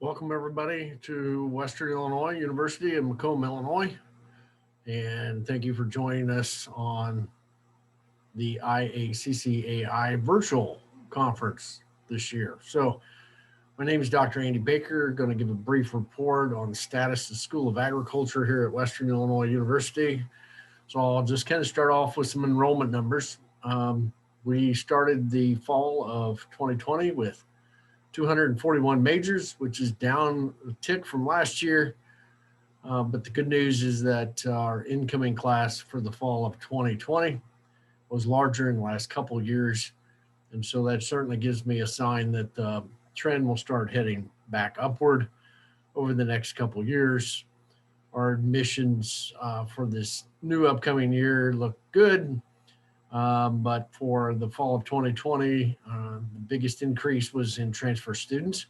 Welcome everybody to Western Illinois University in Macomb, Illinois. And thank you for joining us on the IACCAI virtual conference this year. So my name is Dr. Andy Baker, going to give a brief report on the status of the School of Agriculture here at Western Illinois University. So I'll just kind of start off with some enrollment numbers. We started the fall of 2020 with 241 majors, which is down a tick from last year. But the good news is that our incoming class for the fall of 2020 was larger in the last couple of years. And so that certainly gives me a sign that the trend will start heading back upward over the next couple of years. Our admissions for this new upcoming year look good. But for the fall of 2020, the biggest increase was in transfer students.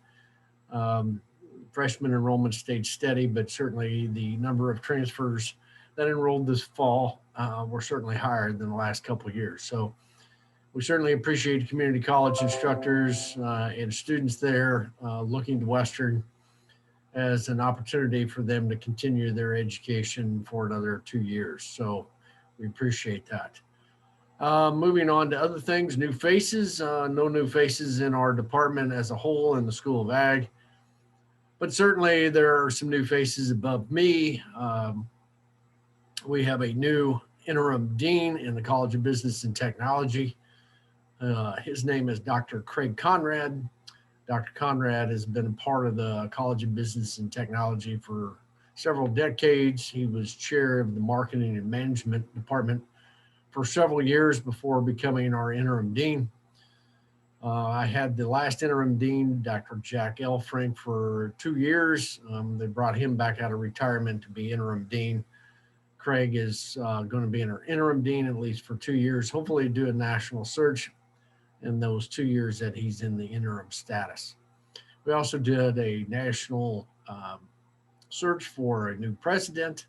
Freshman enrollment stayed steady, but certainly the number of transfers that enrolled this fall were certainly higher than the last couple of years. So we certainly appreciate community college instructors and students there looking to Western as an opportunity for them to continue their education for another 2 years. So we appreciate that. Moving on to other things, new faces. No new faces in our department as a whole in the School of Ag, but certainly there are some new faces above me. We have a new interim dean in the College of Business and Technology. His name is Dr. Craig Conrad. Dr. Conrad has been a part of the College of Business and Technology for several decades. He was chair of the Marketing and Management Department for several years before becoming our interim dean. I had the last interim dean, Dr. Jack Elfrink, for 2 years. They brought him back out of retirement to be interim dean. Craig is going to be an interim dean at least for 2 years, hopefully do a national search in those 2 years that he's in the interim status. We also did a national search for a new president.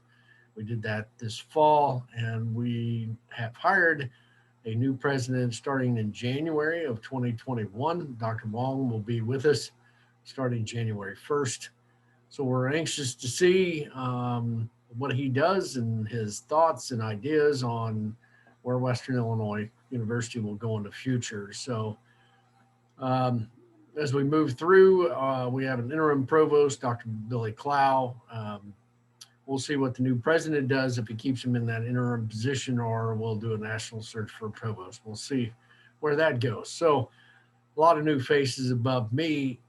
We did that this fall, and we have hired a new president starting in January of 2021. Dr. Wong will be with us starting January 1st. So we're anxious to see what he does and his thoughts and ideas on where Western Illinois University will go in the future. So as we move through, we have an interim provost, Dr. Billy Clow. We'll see what the new president does, if he keeps him in that interim position, or we'll do a national search for a provost. We'll see where that goes. So a lot of new faces above me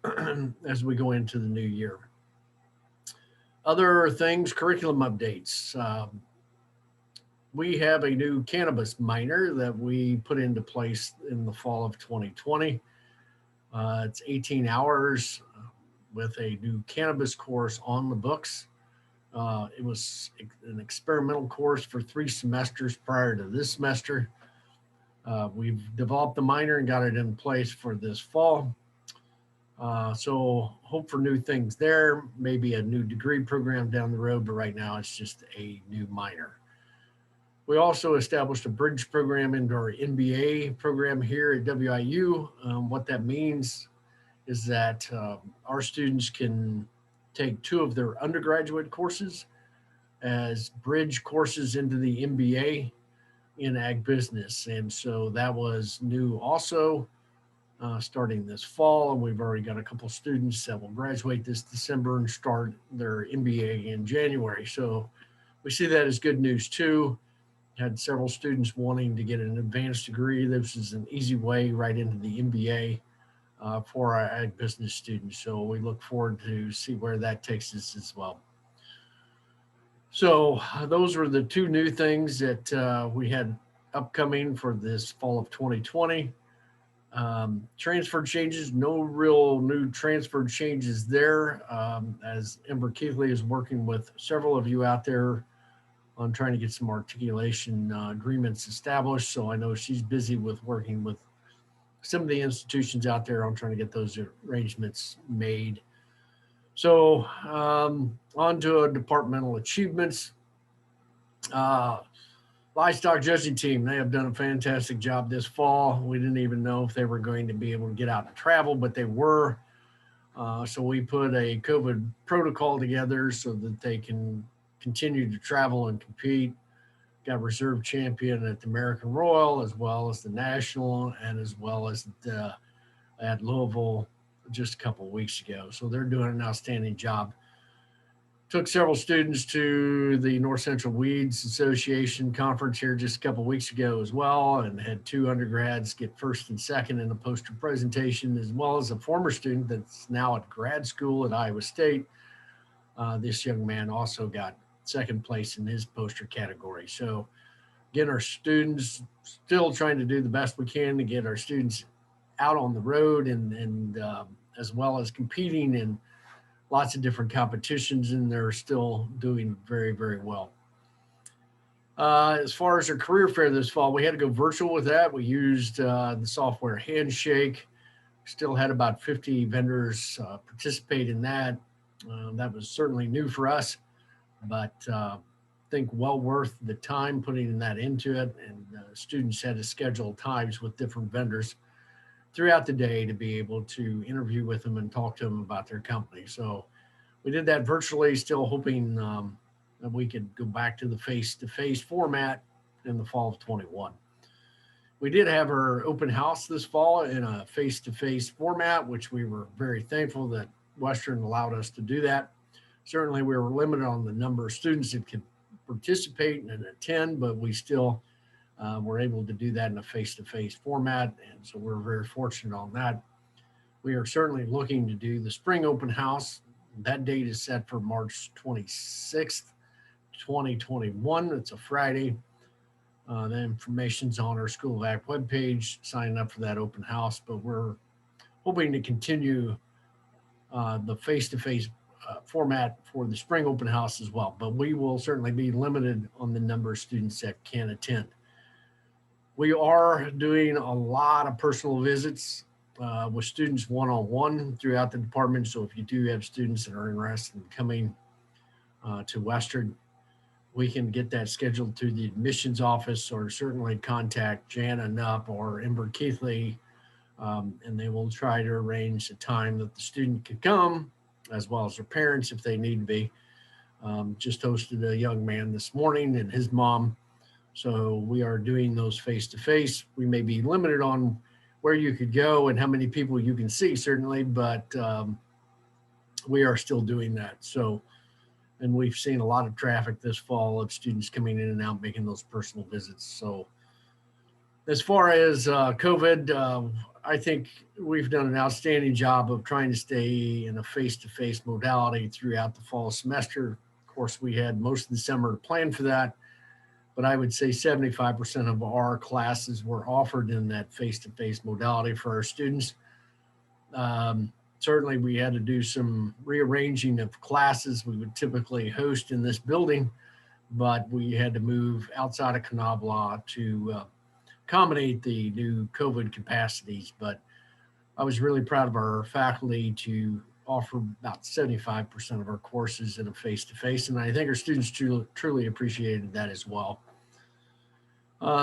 as we go into the new year. Other things, curriculum updates. We have a new cannabis minor that we put into place in the fall of 2020. It's 18 hours with a new cannabis course on the books. It was an experimental course for 3 semesters prior to this semester. We've developed the minor and got it in place for this fall. So hope for new things there, maybe a new degree program down the road, but right now it's just a new minor. We also established a bridge program into our MBA program here at WIU. What that means is that our students can take 2 of their undergraduate courses as bridge courses into the MBA in ag business. And so that was new also starting this fall. And we've already got a couple students that will graduate this December and start their MBA in January. So we see that as good news too. Had several students wanting to get an advanced degree. This is an easy way right into the MBA. For our ag business students. So we look forward to see where that takes us as well. So those were the 2 new things that we had upcoming for this fall of 2020. Transfer changes, no real new transfer changes there, as Ember Keithley is working with several of you out there on trying to get some articulation agreements established. So I know she's busy with working with some of the institutions out there on trying to get those arrangements made. So on to departmental achievements. Livestock judging team, they have done a fantastic job this fall. We didn't even know if they were going to be able to get out and travel, but they were. So we put a COVID protocol together so that they can continue to travel and compete. Got reserve champion at the American Royal, as well as the National, and as well as at Louisville just a couple of weeks ago. So they're doing an outstanding job. Took several students to the North Central Weeds Association conference here just a couple of weeks ago as well, and had two undergrads get first and second in a poster presentation, as well as a former student that's now at grad school at Iowa State. This young man also got second place in his poster category. So again, our students still trying to do the best we can to get our students out on the road and as well as competing in lots of different competitions, and they're still doing very, very well. As far as our career fair this fall, we had to go virtual with that. We used the software Handshake. Still had about 50 vendors participate in that. That was certainly new for us, but I think well worth the time putting that into it. And students had to schedule times with different vendors throughout the day to be able to interview with them and talk to them about their company. So we did that virtually, still hoping that we could go back to the face-to-face format in the fall of 21. We did have our open house this fall in a face-to-face format, which we were very thankful that Western allowed us to do that. Certainly we were limited on the number of students that could participate and attend, but we still were able to do that in a face-to-face format. And so we're very fortunate on that. We are certainly looking to do the spring open house. That date is set for March 26th, 2021. It's a Friday. The information's on our School of Ag webpage, signing up for that open house, but we're hoping to continue the face-to-face format for the spring open house as well, but we will certainly be limited on the number of students that can attend. We are doing a lot of personal visits with students one-on-one throughout the department. So if you do have students that are interested in coming to Western, we can get that scheduled through the admissions office, or certainly contact Jana Knupp or Ember Keithley, and they will try to arrange a time that the student could come, as well as their parents if they need to be. Just hosted a young man this morning and his mom. So we are doing those face-to-face. We may be limited on where you could go and how many people you can see, certainly, but we are still doing that. So, and we've seen a lot of traffic this fall of students coming in and out, making those personal visits. So as far as COVID, I think we've done an outstanding job of trying to stay in a face-to-face modality throughout the fall semester. Of course, we had most of the summer to plan for that, but I would say 75% of our classes were offered in that face-to-face modality for our students. Certainly, we had to do some rearranging of classes we would typically host in this building, but we had to move outside of Canobla to accommodate the new COVID capacities. But I was really proud of our faculty to offer about 75% of our courses in a face-to-face, and I think our students truly appreciated that as well.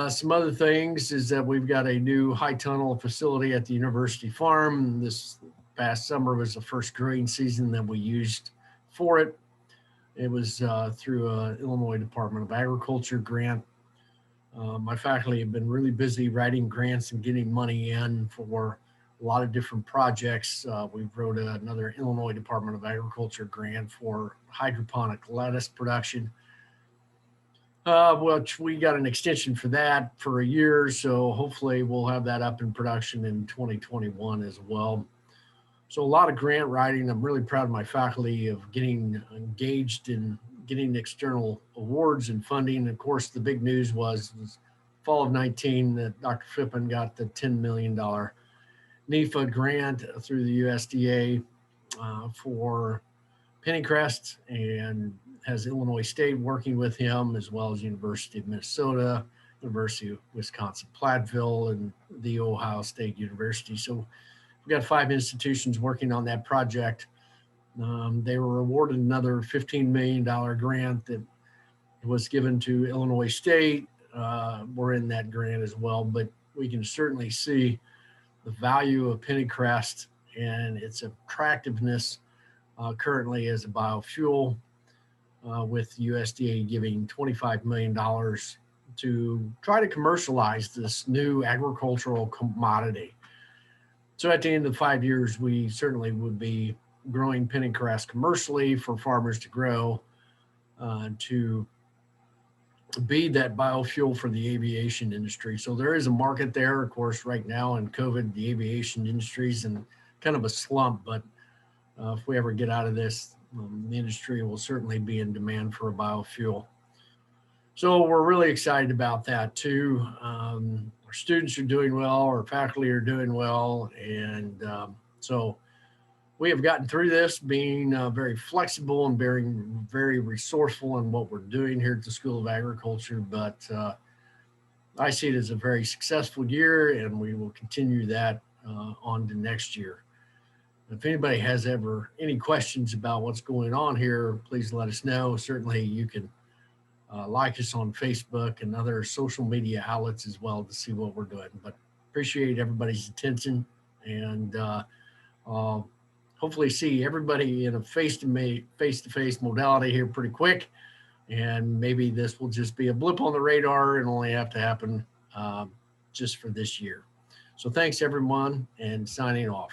Some other things is that we've got a new high tunnel facility at the University Farm. This past summer was the first growing season that we used for it. It was through an Illinois Department of Agriculture grant. My faculty have been really busy writing grants and getting money in for a lot of different projects. We wrote another Illinois Department of Agriculture grant for hydroponic lettuce production, which we got an extension for that for a year. So hopefully we'll have that up in production in 2021 as well. So a lot of grant writing. I'm really proud of my faculty of getting engaged in getting external awards and funding. Of course, the big news was fall of 19 that Dr. Phippen got the $10 million NEFA grant through the USDA for Pennycrest, and has Illinois State working with him, as well as University of Minnesota, University of Wisconsin-Platteville, and the Ohio State University. So we've got 5 institutions working on that project. They were awarded another $15 million grant that was given to Illinois State. We're in that grant as well, but we can certainly see the value of Pennycrest and its attractiveness currently as a biofuel, with USDA giving $25 million to try to commercialize this new agricultural commodity. So at the end of 5 years, we certainly would be growing pennycress commercially for farmers to grow, to be that biofuel for the aviation industry. So there is a market there. Of course, right now in COVID, the aviation industry is in kind of a slump, but if we ever get out of this, the industry will certainly be in demand for a biofuel. So we're really excited about that too. Our students are doing well, our faculty are doing well, and so we have gotten through this being very flexible and very resourceful in what we're doing here at the School of Agriculture. But I see it as a very successful year, and we will continue that on to next year. If anybody has ever any questions about what's going on here, please let us know. Certainly you can like us on Facebook and other social media outlets as well to see what we're doing. But appreciate everybody's attention, and hopefully see everybody in a face-to-face modality here pretty quick. And maybe this will just be a blip on the radar and only have to happen just for this year. So thanks everyone, and signing off.